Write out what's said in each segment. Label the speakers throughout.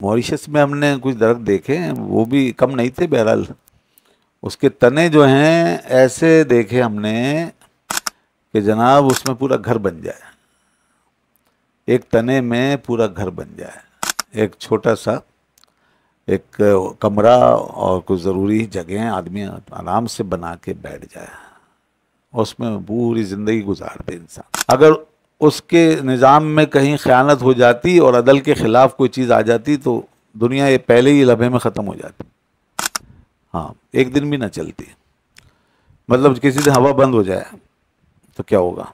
Speaker 1: Mauritius میں ہم نے کچھ درخت دیکھے ہیں، وہ بھی کم نہیں تھے، بہرحال اس کے تنے جو ہیں ایسے دیکھے ہم نے کہ جناب اس میں پورا گھر بن جائے، ایک تنے میں پورا گھر بن جائے، ایک چھوٹا سا ایک کمرہ اور کچھ ضروری جگہیں آدمی آرام سے بنا کے بیٹھ جائے، اس میں پوری زندگی گزار دے انسان۔ اگر اس کے نظام میں کہیں خیانت ہو جاتی اور عدل کے خلاف کوئی چیز آ جاتی تو دنیا یہ پہلے ہی لمحے میں ختم ہو جاتی، ہاں ایک دن بھی نہ چلتی۔ مطلب کسی دن ہوا بند ہو جائے تو کیا ہوگا،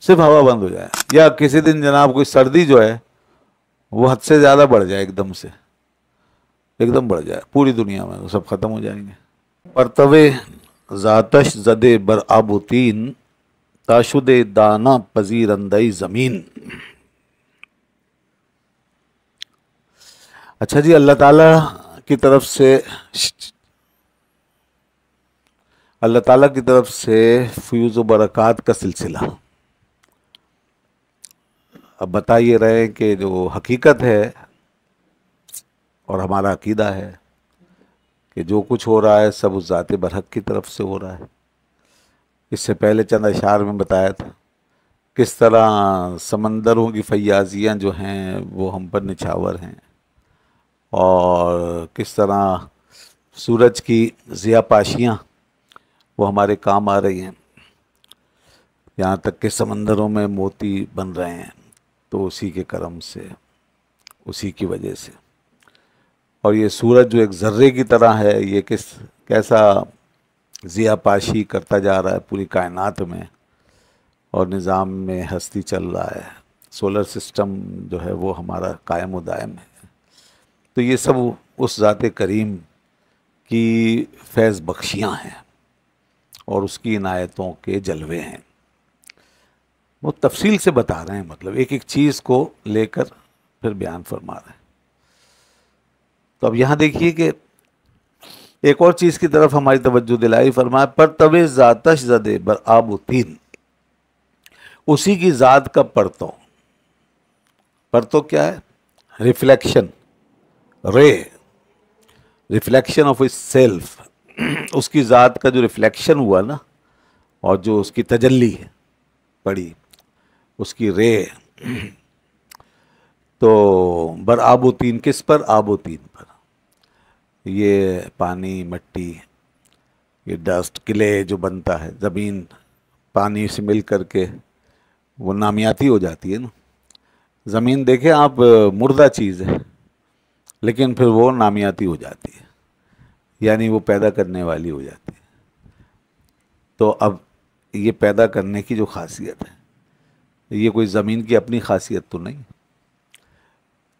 Speaker 1: صرف ہوا بند ہو جائے، یا کسی دن جناب کوئی سردی جو ہے وہ حد سے زیادہ بڑھ جائے، ایک دم بڑھ جائے، پوری دنیا میں سب ختم ہو جائیں گے۔ پرتوے ذاتش زدے بر آبوتین تاشد دانا پذیرندئی زمین۔ اچھا جی، اللہ تعالیٰ کی طرف سے فیوز و برکات کا سلسلہ۔ اب بتا یہ رہے کہ جو حقیقت ہے اور ہمارا عقیدہ ہے کہ جو کچھ ہو رہا ہے سب اس ذات برحق کی طرف سے ہو رہا ہے۔ اس سے پہلے چند اشعار میں بتایا تھا کس طرح سمندروں کی فیاضیاں جو ہیں وہ ہم پر نچھاور ہیں، اور کس طرح سورج کی ضیاء پاشیاں وہ ہمارے کام آ رہی ہیں، یہاں تک کہ سمندروں میں موتی بن رہے ہیں تو اسی کے کرم سے، اسی کی وجہ سے۔ اور یہ سورج جو ایک ذرے کی طرح ہے، یہ کیسا ضیاء پاشی کرتا جا رہا ہے پوری کائنات میں، اور نظام میں ہستی چل رہا ہے، سولر سسٹم جو ہے وہ ہمارا قائم و دائم ہے۔ تو یہ سب اس ذات کریم کی فیض بخشیاں ہیں اور اس کی عنایتوں کے جلوے ہیں۔ وہ تفصیل سے بتا رہے ہیں، مطلب ایک ایک چیز کو لے کر پھر بیان فرما رہے ہیں۔ تو اب یہاں دیکھیے کہ ایک اور چیز کی طرف ہماری توجہ دلائی، فرمایا پرتوے ذاتش زدے بر آبوتین، اسی کی ذات کا پرتو۔ پرتو کیا ہے؟ ریفلیکشن، رے، ریفلیکشن آف اٹ سیلف، اس کی ذات کا جو ریفلیکشن ہوا نا، اور جو اس کی تجلی ہے پڑی، اس کی رے، تو بر آبوتین، کس پر؟ آبوتین پر۔ یہ پانی، مٹی، یہ ڈسٹ، کلے جو بنتا ہے، زمین پانی سے مل کر کے وہ نامیاتی ہو جاتی ہے نا۔ زمین دیکھیں آپ، مردہ چیز ہے لیکن پھر وہ نامیاتی ہو جاتی ہے، یعنی وہ پیدا کرنے والی ہو جاتی ہے۔ تو اب یہ پیدا کرنے کی جو خاصیت ہے، یہ کوئی زمین کی اپنی خاصیت تو نہیں۔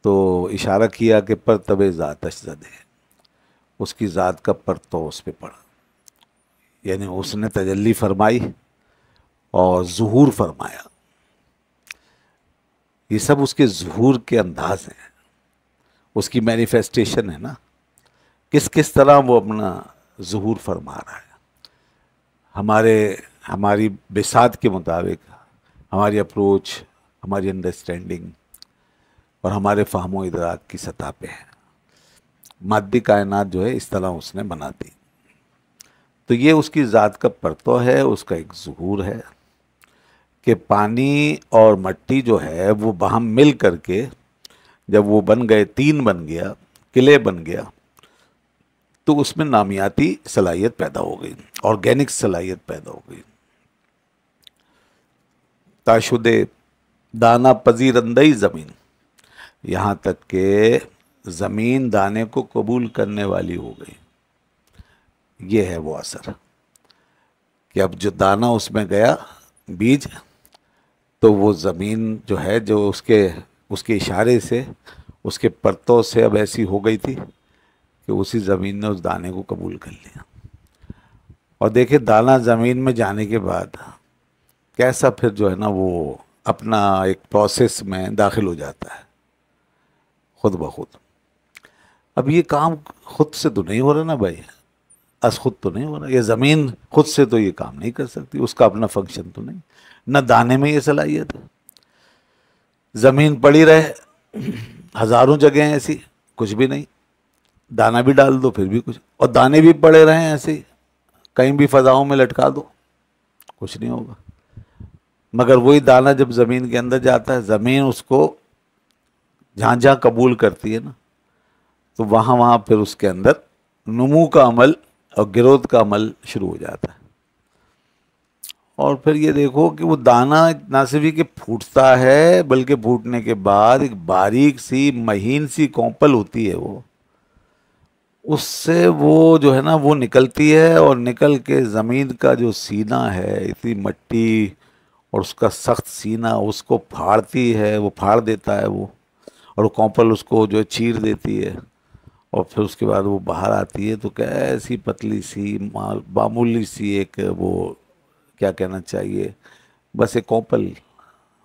Speaker 1: تو اشارہ کیا کہ پرتوے ذاتش زدے، اس کی ذات کا پرتو اس پہ پڑا، یعنی اس نے تجلی فرمائی اور ظہور فرمایا۔ یہ سب اس کے ظہور کے انداز ہیں، اس کی مینیفیسٹیشن ہے نا، کس طرح وہ اپنا ظہور فرما رہا ہے، ہماری بساط کے مطابق، ہماری اپروچ، ہماری انڈرسٹینڈنگ اور ہمارے فہم و ادراک کی سطح پہ ہے۔ مادی کائنات جو ہے اس طرح اس نے بنا دی۔ تو یہ اس کی ذات کا پرتو ہے، اس کا ایک ظہور ہے کہ پانی اور مٹی جو ہے وہ باہم مل کر کے جب وہ بن گئے، تین بن گیا، کلے بن گیا، تو اس میں نامیاتی صلاحیت پیدا ہو گئی، آرگینک صلاحیت پیدا ہو گئی۔ تاشد دانا پذیرندئی زمین، یہاں تک کہ زمین دانے کو قبول کرنے والی ہو گئی۔ یہ ہے وہ اثر کہ اب جو دانہ اس میں گیا، بیج، تو وہ زمین جو ہے، جو اس کے اشارے سے، اس کے پرتوں سے اب ایسی ہو گئی تھی کہ اسی زمین نے اس دانے کو قبول کر لیا۔ اور دیکھیں دانہ زمین میں جانے کے بعد کیسا پھر جو ہے نا وہ اپنا ایک پروسیس میں داخل ہو جاتا ہے خود بخود۔ اب یہ کام خود سے تو نہیں ہو رہا نا بھائی، از خود تو نہیں ہو رہا، یہ زمین خود سے تو یہ کام نہیں کر سکتی، اس کا اپنا فنکشن تو نہیں، نہ دانے میں یہ صلاحیت ہے۔ زمین پڑی رہے ہزاروں جگہیں ہیں ایسی کچھ بھی نہیں، دانا بھی ڈال دو پھر بھی کچھ، اور دانے بھی پڑے رہیں ایسے ہی کہیں بھی فضاؤں میں لٹکا دو کچھ نہیں ہوگا۔ مگر وہی دانہ جب زمین کے اندر جاتا ہے، زمین اس کو جہاں جہاں قبول کرتی ہے نا، تو وہاں وہاں پھر اس کے اندر نمو کا عمل اور گروتھ کا عمل شروع ہو جاتا ہے۔ اور پھر یہ دیکھو کہ وہ دانہ نہ صرف ہی کہ پھوٹتا ہے، بلکہ پھوٹنے کے بعد ایک باریک سی مہین سی کونپل ہوتی ہے، وہ اس سے وہ جو ہے نا وہ نکلتی ہے، اور نکل کے زمین کا جو سینہ ہے، اتنی مٹی اور اس کا سخت سینہ اس کو پھاڑتی ہے، وہ پھاڑ دیتا ہے وہ، اور وہ کونپل اس کو جو ہے چیر دیتی ہے، اور پھر اس کے بعد وہ باہر آتی ہے تو کیسی پتلی سی معمولی سی ایک وہ کیا کہنا چاہیے، بس ایک کونپل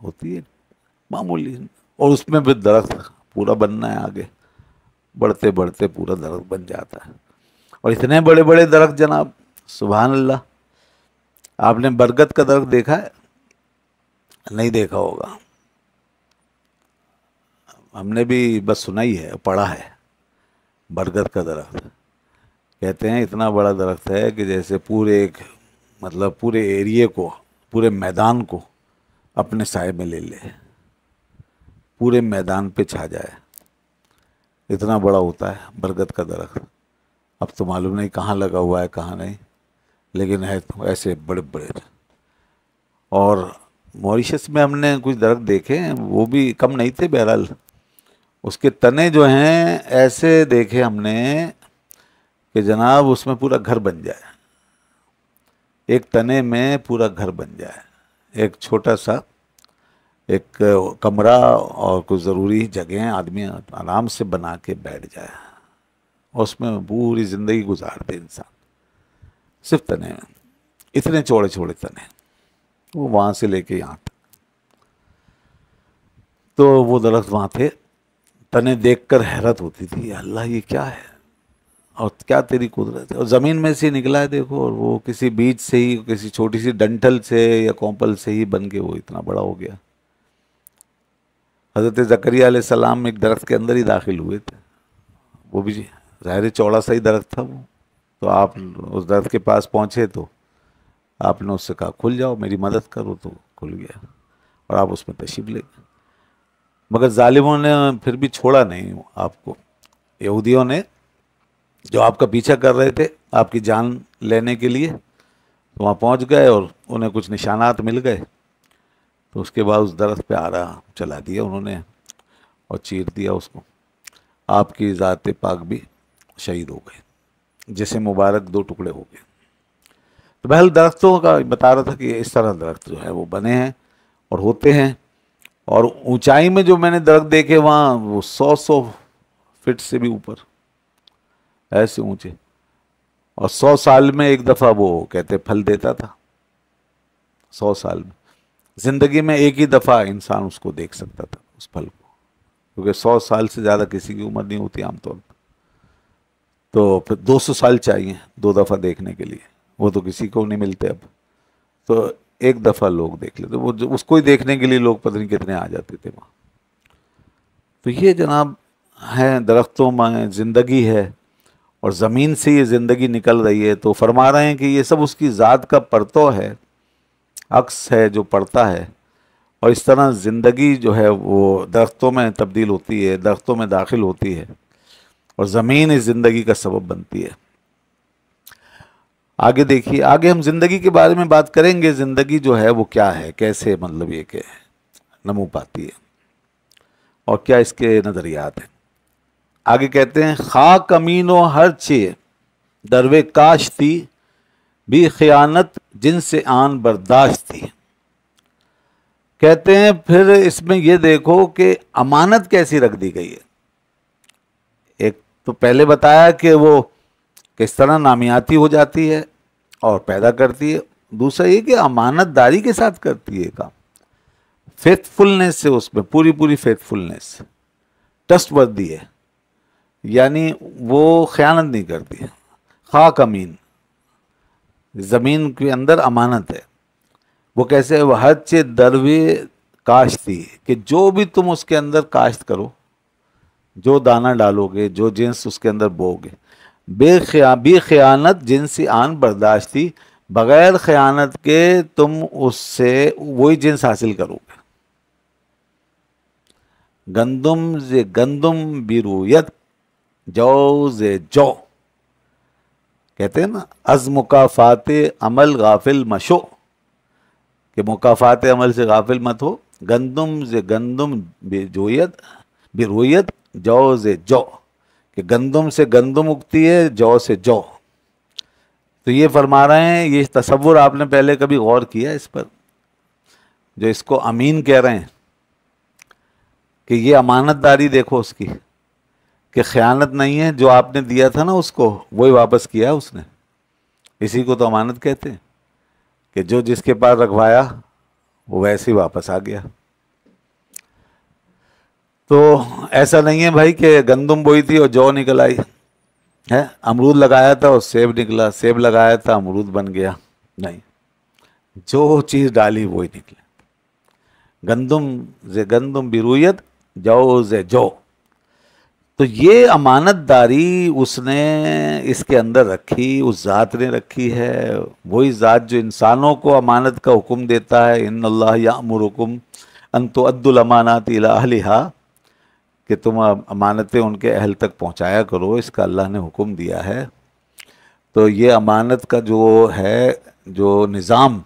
Speaker 1: ہوتی ہے معمولی، اور اس میں بھی درخت پورا بننا ہے آگے، بڑھتے بڑھتے پورا درخت بن جاتا ہے۔ اور اتنے بڑے بڑے درخت جناب، سبحان اللہ۔ آپ نے برگد کا درخت دیکھا ہے؟ نہیں دیکھا ہوگا، ہم نے بھی بس سنا ہی ہے، پڑھا ہے۔ برگد کا درخت کہتے ہیں اتنا بڑا درخت ہے کہ جیسے پورے ایک مطلب پورے ایریے کو، پورے میدان کو اپنے سائے میں لے لے، پورے میدان پہ چھا جائے، اتنا بڑا ہوتا ہے برگد کا درخت۔ اب تو معلوم نہیں کہاں لگا ہوا ہے کہاں نہیں، لیکن ہے تو ایسے بڑے بڑے۔ اور موریشس میں ہم نے کچھ درخت دیکھے ہیں، وہ بھی کم نہیں تھے، بہرحال اس کے تنے جو ہیں ایسے دیکھے ہم نے کہ جناب اس میں پورا گھر بن جائے، ایک تنے میں پورا گھر بن جائے، ایک چھوٹا سا ایک کمرہ اور کچھ ضروری جگہیں آدمی آرام سے بنا کے بیٹھ جائے، اور اس میں پوری زندگی گزار دے انسان، صرف تنے میں، اتنے چوڑے چوڑے تنے، وہ وہاں سے لے کے یہاں تک۔ تو وہ درخت وہاں تھے، تنے دیکھ کر حیرت ہوتی تھی، اللہ یہ کیا ہے اور کیا تیری قدرت ہے، اور زمین میں سے نکلا ہے دیکھو، اور وہ کسی بیج سے ہی، کسی چھوٹی سی ڈنٹل سے یا کونپل سے ہی بن کے وہ اتنا بڑا ہو گیا۔ حضرت زکریا علیہ السلام ایک درخت کے اندر ہی داخل ہوئے تھے، وہ بھی ظاہر چوڑا سا ہی درخت تھا وہ، تو آپ اس درخت کے پاس پہنچے تو آپ نے اس سے کہا کھل جاؤ میری مدد کرو، تو کھل گیا اور آپ اس میں تشریف لے گئے۔ مگر ظالموں نے پھر بھی چھوڑا نہیں آپ کو، یہودیوں نے جو آپ کا پیچھا کر رہے تھے آپ کی جان لینے کے لیے، تو وہاں پہنچ گئے اور انہیں کچھ نشانات مل گئے، تو اس کے بعد اس درخت پہ آرا چلا دیا انہوں نے اور چیر دیا اس کو، آپ کی ذات پاک بھی شہید ہو گئے، جسے مبارک دو ٹکڑے ہو گئے۔ تو بہرحال درختوں کا بتا رہا تھا کہ اس طرح درخت جو ہے وہ بنے ہیں اور ہوتے ہیں، اور اونچائی میں جو میں نے درخت دیکھے وہاں وہ 100 فٹ سے بھی اوپر، ایسے اونچے، اور 100 سال میں ایک دفعہ وہ کہتے پھل دیتا تھا، 100 سال میں، زندگی میں ایک ہی دفعہ انسان اس کو دیکھ سکتا تھا اس پھل کو، کیونکہ 100 سال سے زیادہ کسی کی عمر نہیں ہوتی عام طور پر، تو پھر 200 سال چاہیے 2 دفعہ دیکھنے کے لیے، وہ تو کسی کو نہیں ملتے اب، تو ایک دفعہ لوگ دیکھ لیتے، وہ اس کو ہی دیکھنے کے لیے لوگ پتہ نہیں کتنے آ جاتے تھے وہاں۔ تو یہ جناب ہیں درختوں میں زندگی ہے، اور زمین سے یہ زندگی نکل رہی ہے، تو فرما رہے ہیں کہ یہ سب اس کی ذات کا پرتو ہے، عکس ہے جو پڑتا ہے، اور اس طرح زندگی جو ہے وہ درختوں میں تبدیل ہوتی ہے، درختوں میں داخل ہوتی ہے، اور زمین اس زندگی کا سبب بنتی ہے۔ آگے دیکھیے، آگے ہم زندگی کے بارے میں بات کریں گے، زندگی جو ہے وہ کیا ہے، کیسے مطلب یہ کہ نمو پاتی ہے، اور کیا اس کے نظریات ہیں۔ آگے کہتے ہیں خاک امین و ہر چے دروے کاش تھی، بھی خیانت جن سے آن برداشت تھی۔ کہتے ہیں پھر اس میں یہ دیکھو کہ امانت کیسی رکھ دی گئی ہے۔ ایک تو پہلے بتایا کہ وہ کس طرح نامیاتی ہو جاتی ہے اور پیدا کرتی ہے، دوسرا یہ کہ امانت داری کے ساتھ کرتی ہے کام، فیتھ فلنس سے، اس میں پوری پوری فیتھ فلنس، ٹرسٹ وردی ہے، یعنی وہ خیانت نہیں کرتی ہے۔ خاک امین، زمین کے اندر امانت ہے، وہ کیسے، وہ ہر چیز دروے کاشت تھی، کہ جو بھی تم اس کے اندر کاشت کرو، جو دانہ ڈالو گے، جو جنس اس کے اندر بو گے، بے خیانت جنسی آن برداشتی، بغیر خیانت کے تم اس سے وہی جنس حاصل کرو گے. گندم ز گندم بیرویت، جو ز جو، کہتے ہیں نا از مکافات عمل غافل مشو، کہ مکافات عمل سے غافل مت ہو. گندم ز گندم بیرویت، جو ز جو، کہ گندم سے گندم اگتی ہے، جو سے جو. تو یہ فرما رہے ہیں، یہ تصور آپ نے پہلے کبھی غور کیا اس پر؟ جو اس کو امین کہہ رہے ہیں، کہ یہ امانت داری دیکھو اس کی، کہ خیانت نہیں ہے، جو آپ نے دیا تھا نا اس کو وہی واپس کیا اس نے. اسی کو تو امانت کہتے ہیں، کہ جو جس کے پاس رکھوایا وہ ویسے ہی واپس آ گیا. تو ایسا نہیں ہے بھائی کہ گندم بوئی تھی اور جو نکل آئی ہے، امرود لگایا تھا اور سیب نکلا، سیب لگایا تھا امرود بن گیا. نہیں، جو چیز ڈالی وہی نکلے. گندم ز گندم بیرویت، جو ز جو. تو یہ امانت داری اس نے اس کے اندر رکھی، اس ذات نے رکھی ہے. وہی ذات جو انسانوں کو امانت کا حکم دیتا ہے، ان اللہ یأمرکم ان تؤدوا الامانات الی اہلھا، کہ تم امانتیں ان کے اہل تک پہنچایا کرو، اس کا اللہ نے حکم دیا ہے. تو یہ امانت کا جو ہے جو نظام،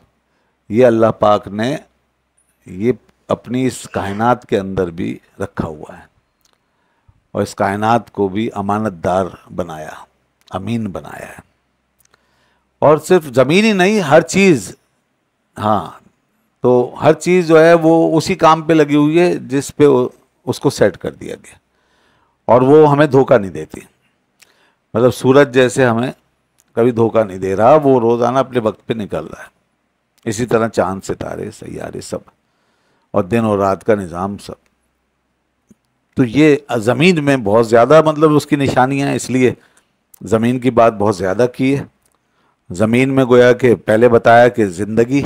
Speaker 1: یہ اللہ پاک نے یہ اپنی اس کائنات کے اندر بھی رکھا ہوا ہے، اور اس کائنات کو بھی امانت دار بنایا، امین بنایا ہے. اور صرف زمین ہی نہیں، ہر چیز. ہاں، تو ہر چیز جو ہے وہ اسی کام پہ لگی ہوئی ہے جس پہ اس کو سیٹ کر دیا گیا، اور وہ ہمیں دھوکہ نہیں دیتی. مطلب سورج جیسے ہمیں کبھی دھوکہ نہیں دے رہا، وہ روزانہ اپنے وقت پہ نکل رہا ہے. اسی طرح چاند ستارے سیارے سب، اور دن اور رات کا نظام سب. تو یہ زمین میں بہت زیادہ مطلب اس کی نشانیاں ہیں، اس لیے زمین کی بات بہت زیادہ کی ہے. زمین میں گویا کہ پہلے بتایا کہ زندگی،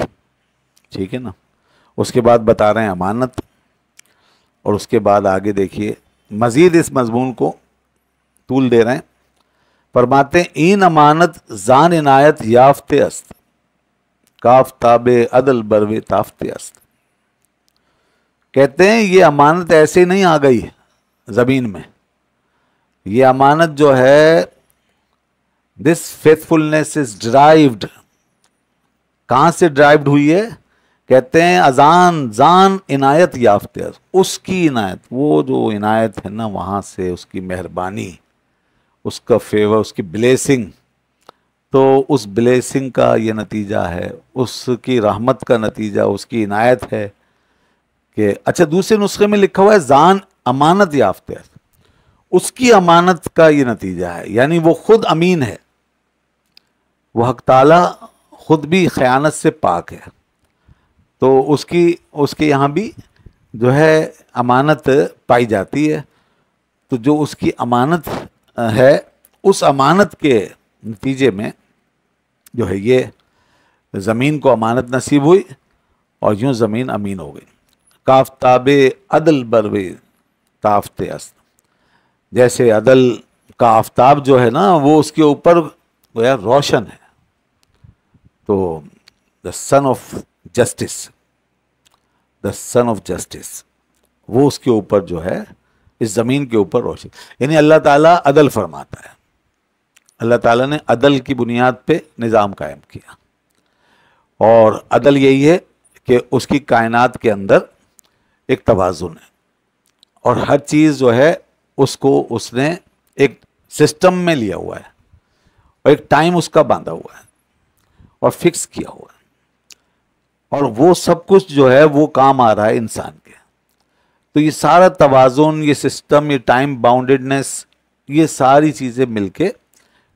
Speaker 1: ٹھیک ہے نا، اس کے بعد بتا رہے ہیں امانت، اور اس کے بعد آگے دیکھیے مزید اس مضمون کو طول دے رہے ہیں. فرماتے ہیں این امانت زان عنایت یافتے است، کاف تاب عدل بروے تافتے است. کہتے ہیں یہ امانت ایسے ہی نہیں آ گئی زمین میں. یہ امانت جو ہے دس فیتھفلنس از ڈرائیوڈ. کہاں سے ڈرائیوڈ ہوئی ہے؟ کہتے ہیں ازان زان عنایت یافتے، اس کی عنایت، وہ جو عنایت ہے نا وہاں سے، اس کی مہربانی، اس کا فیور، اس کی بلیسنگ. تو اس بلیسنگ کا یہ نتیجہ ہے، اس کی رحمت کا نتیجہ اس کی عنایت ہے. کہ اچھا دوسرے نسخے میں لکھا ہوا ہے زان امانت یافتے، اس کی امانت کا یہ نتیجہ ہے، یعنی وہ خود امین ہے. وہ حق تعالی خود بھی خیانت سے پاک ہے، تو اس کے یہاں بھی جو ہے امانت پائی جاتی ہے. تو جو اس کی امانت ہے، اس امانت کے نتیجے میں جو ہے یہ زمین کو امانت نصیب ہوئی، اور یوں زمین امین ہو گئی. کافتاب عدل بروے تافتے است، جیسے عدل کا آفتاب جو ہے نا وہ اس کے اوپر گویا روشن ہے. تو the son of justice, the son of justice, وہ اس کے اوپر جو ہے اس زمین کے اوپر روشن. یعنی اللہ تعالیٰ عدل فرماتا ہے. اللہ تعالیٰ نے عدل کی بنیاد پہ نظام قائم کیا، اور عدل یہی ہے کہ اس کی کائنات کے اندر ایک توازن ہے، اور ہر چیز جو ہے اس کو اس نے ایک سسٹم میں لیا ہوا ہے، اور ایک ٹائم اس کا باندھا ہوا ہے اور فکس کیا ہوا ہے، اور وہ سب کچھ جو ہے وہ کام آ رہا ہے انسان کے. تو یہ سارا توازن، یہ سسٹم، یہ ٹائم باؤنڈیڈنس، یہ ساری چیزیں مل کے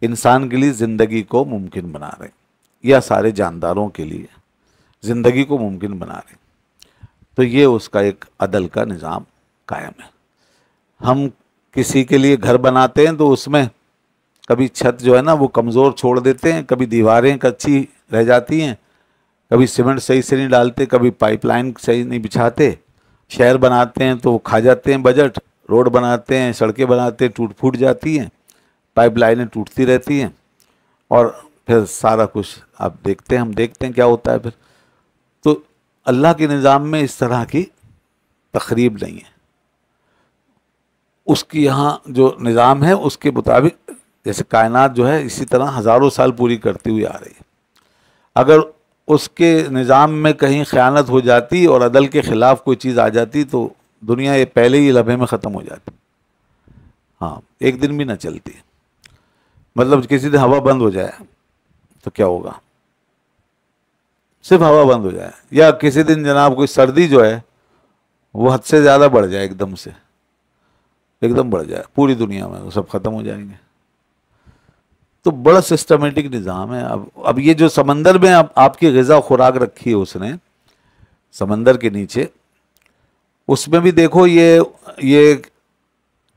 Speaker 1: انسان کے لیے زندگی کو ممکن بنا رہے ہیں، یا سارے جانداروں کے لیے زندگی کو ممکن بنا رہے ہیں. تو یہ اس کا ایک عدل کا نظام قائم ہے. ہم کسی کے لیے گھر بناتے ہیں تو اس میں کبھی چھت جو ہے نا وہ کمزور چھوڑ دیتے ہیں، کبھی دیواریں کچی رہ جاتی ہیں، کبھی سیمنٹ صحیح سے نہیں ڈالتے، کبھی پائپ لائن صحیح نہیں بچھاتے. شہر بناتے ہیں تو وہ کھا جاتے ہیں بجٹ، روڈ بناتے ہیں، سڑکیں بناتے ہیں، ٹوٹ پھوٹ جاتی ہیں، پائپ لائنیں ٹوٹتی رہتی ہیں، اور پھر سارا کچھ آپ دیکھتے ہیں، ہم دیکھتے ہیں کیا ہوتا ہے پھر. تو اللہ کے نظام میں اس طرح کی تخریب نہیں ہے. اس کی یہاں جو نظام ہے اس کے مطابق جیسے کائنات جو ہے اسی طرح ہزاروں سال پوری کرتی ہوئی آ رہی ہے. اگر اس کے نظام میں کہیں خیانت ہو جاتی اور عدل کے خلاف کوئی چیز آ جاتی تو دنیا یہ پہلے ہی لمحے میں ختم ہو جاتی. ہاں، ایک دن بھی نہ چلتی. مطلب کسی دن ہوا بند ہو جائے تو کیا ہوگا؟ صرف ہوا بند ہو جائے، یا کسی دن جناب کوئی سردی جو ہے وہ حد سے زیادہ بڑھ جائے، ایک دم بڑھ جائے پوری دنیا میں، وہ سب ختم ہو جائیں گے. تو بڑا سسٹمیٹک نظام ہے. اب یہ جو سمندر میں آپ کی غذا خوراک رکھی ہے اس نے سمندر کے نیچے، اس میں بھی دیکھو یہ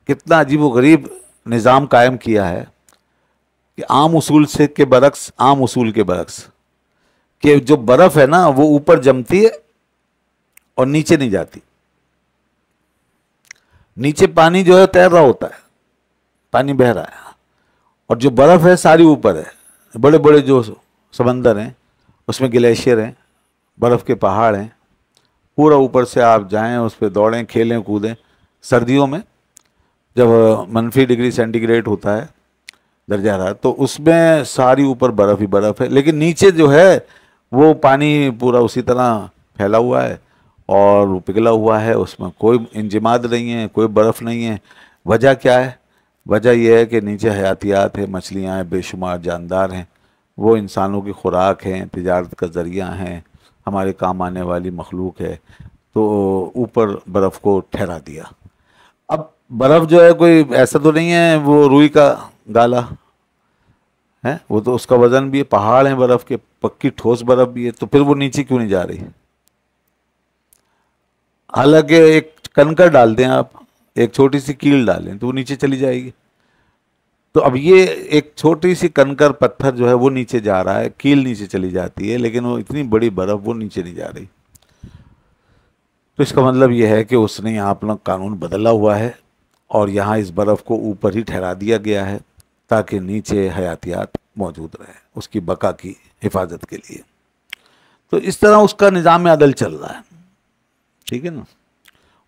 Speaker 1: کتنا عجیب و غریب نظام قائم کیا ہے کہ عام اصول کے برعکس کہ جو برف ہے نا وہ اوپر جمتی ہے اور نیچے نہیں جاتی. نیچے پانی جو ہے تیر رہا ہوتا ہے، پانی بہہ رہا ہے، اور جو برف ہے ساری اوپر ہے. بڑے بڑے جو سمندر ہیں اس میں گلیشیئر ہیں، برف کے پہاڑ ہیں، پورا اوپر سے آپ جائیں اس پہ دوڑیں کھیلیں کودیں. سردیوں میں جب -°C ہوتا ہے درجہ حرارت، تو اس میں ساری اوپر برف ہی برف ہے، لیکن نیچے جو ہے وہ پانی پورا اسی طرح پھیلا ہوا ہے اور وہ پگھلا ہوا ہے، اس میں کوئی انجماد نہیں ہے، کوئی برف نہیں ہے. وجہ کیا ہے؟ وجہ یہ ہے کہ نیچے حیاتیات ہیں، مچھلیاں ہیں، بے شمار جاندار ہیں، وہ انسانوں کی خوراک ہیں، تجارت کا ذریعہ ہیں، ہمارے کام آنے والی مخلوق ہے. تو اوپر برف کو ٹھہرا دیا. اب برف جو ہے کوئی ایسا تو نہیں ہے وہ روئی کا گالا ہے، وہ تو اس کا وزن بھی ہے، پہاڑ ہیں برف کے، پکی ٹھوس برف بھی ہے. تو پھر وہ نیچے کیوں نہیں جا رہی؟ حالانکہ ایک کنکر ڈال دیں آپ، ایک چھوٹی سی کیل ڈالیں تو وہ نیچے چلی جائے گی. تو اب یہ ایک چھوٹی سی کنکر پتھر جو ہے وہ نیچے جا رہا ہے، کیل نیچے چلی جاتی ہے، لیکن وہ اتنی بڑی برف وہ نیچے نہیں جا رہی. تو اس کا مطلب یہ ہے کہ اس نے یہاں اپنا قانون بدلا ہوا ہے اور یہاں اس برف کو اوپر ہی ٹھہرا دیا گیا ہے تاکہ نیچے حیاتیات موجود رہے اس کی بقا کی حفاظت کے لیے. تو اس طرح اس کا نظام عدل چل رہا ہے. ٹھیک ہے نا؟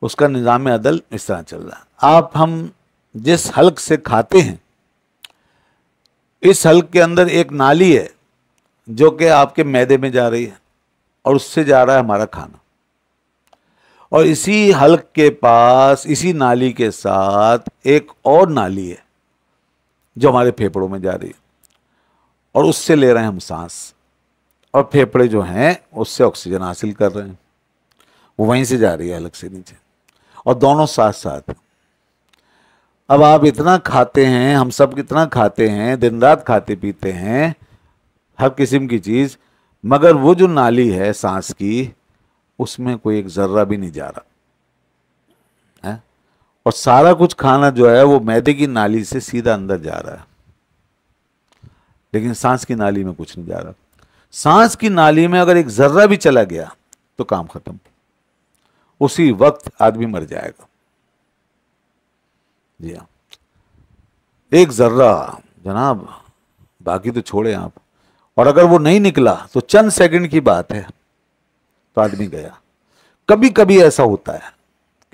Speaker 1: اس کا نظام عدل اس طرح چل رہا ہے. ہم جس حلق سے کھاتے ہیں اس حلق کے اندر ایک نالی ہے جو کہ آپ کے معدے میں جا رہی ہے اور اس سے جا رہا ہے ہمارا کھانا. اور اسی حلق کے پاس اسی نالی کے ساتھ ایک اور نالی ہے جو ہمارے پھیپڑوں میں جا رہی ہے اور اس سے لے رہے ہیں ہم سانس، اور پھیپڑے جو ہیں اس سے آکسیجن حاصل کر رہے ہیں، وہ وہیں سے جا رہی ہے حلق سے نیچے، اور دونوں ساتھ ساتھ. اب آپ اتنا کھاتے ہیں، ہم سب اتنا کھاتے ہیں، دن رات کھاتے پیتے ہیں ہر قسم کی چیز، مگر وہ جو نالی ہے سانس کی اس میں کوئی ایک ذرہ بھی نہیں جا رہا، اور سارا کچھ کھانا جو ہے وہ معدے کی نالی سے سیدھا اندر جا رہا ہے، لیکن سانس کی نالی میں کچھ نہیں جا رہا. سانس کی نالی میں اگر ایک ذرہ بھی چلا گیا تو کام ختم، اسی وقت آدمی مر جائے گا. جی ہاں، ایک ذرہ جناب، باقی تو چھوڑیں آپ، اور اگر وہ نہیں نکلا تو چند سیکنڈ کی بات ہے تو آدمی گیا. کبھی کبھی ایسا ہوتا ہے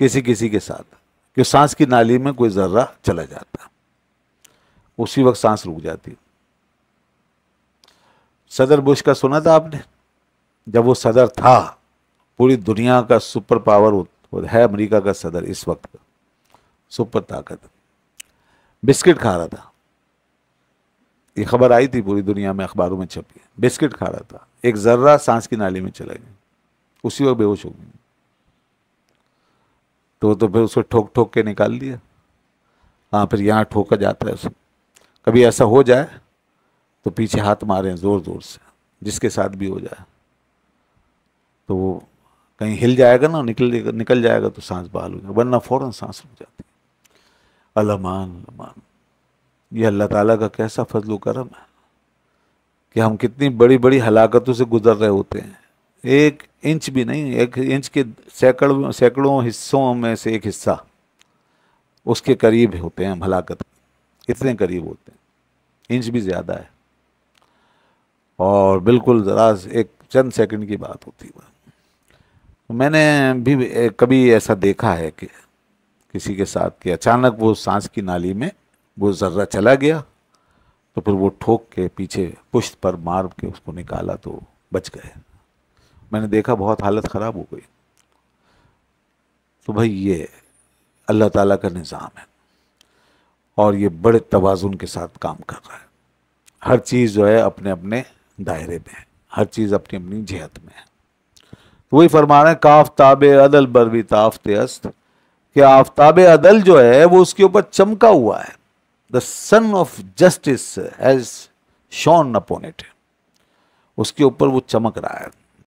Speaker 1: کسی کے ساتھ کہ سانس کی نالی میں کوئی ذرہ چلا جاتا ہے، اسی وقت سانس رک جاتی. صدر بش کا سنا تھا آپ نے؟ جب وہ صدر تھا، پوری دنیا کا سپر پاور ہے، امریکہ کا صدر اس وقت سپر طاقت، بسکٹ کھا رہا تھا. یہ خبر آئی تھی پوری دنیا میں، اخباروں میں چھپی، بسکٹ کھا رہا تھا، ایک ذرہ سانس کی نالی میں چلا گیا، اسی وقت بے ہوش ہو گئی. تو پھر اس کو ٹھوک ٹھوک کے نکال دیا. ہاں، پھر یہاں ٹھوکا جاتا ہے اسے. کبھی ایسا ہو جائے تو پیچھے ہاتھ ماریں زور زور سے، جس کے ساتھ بھی ہو جائے تو وہ کہیں ہل جائے گا نا، نکل جائے گا تو سانس بحال ہو جائے گا، ورنہ فوراً سانس رک جاتی. الامان امان، یہ اللہ تعالیٰ کا کیسا فضل و کرم ہے کہ ہم کتنی بڑی بڑی ہلاکتوں سے گزر رہے ہوتے ہیں. ایک انچ بھی نہیں، ایک انچ کے سینکڑوں حصوں میں سے ایک حصہ اس کے قریب ہوتے ہیں ہم ہلاکت، اتنے قریب ہوتے ہیں، انچ بھی زیادہ ہے، اور بالکل ذرا ایک چند سیکنڈ کی بات ہوتی ہے۔ میں نے بھی کبھی ایسا دیکھا ہے کہ کسی کے ساتھ کہ اچانک وہ سانس کی نالی میں وہ ذرہ چلا گیا، تو پھر وہ ٹھوک کے پیچھے پشت پر مار کے اس کو نکالا تو بچ گئے۔ میں نے دیکھا بہت حالت خراب ہو گئی۔ تو بھائی یہ اللہ تعالیٰ کا نظام ہے، اور یہ بڑے توازن کے ساتھ کام کر رہا ہے۔ ہر چیز جو ہے اپنے اپنے دائرے میں ہے، ہر چیز اپنی اپنی جہت میں ہے۔ تو وہی فرما رہے ہیں کافتاب عدل بر بھی تافت است، کہ آفتاب عدل جو ہے وہ اس کے اوپر چمکا ہوا ہے۔ The sun of justice has shone upon it، اس کے اوپر وہ چمک رہا ہے۔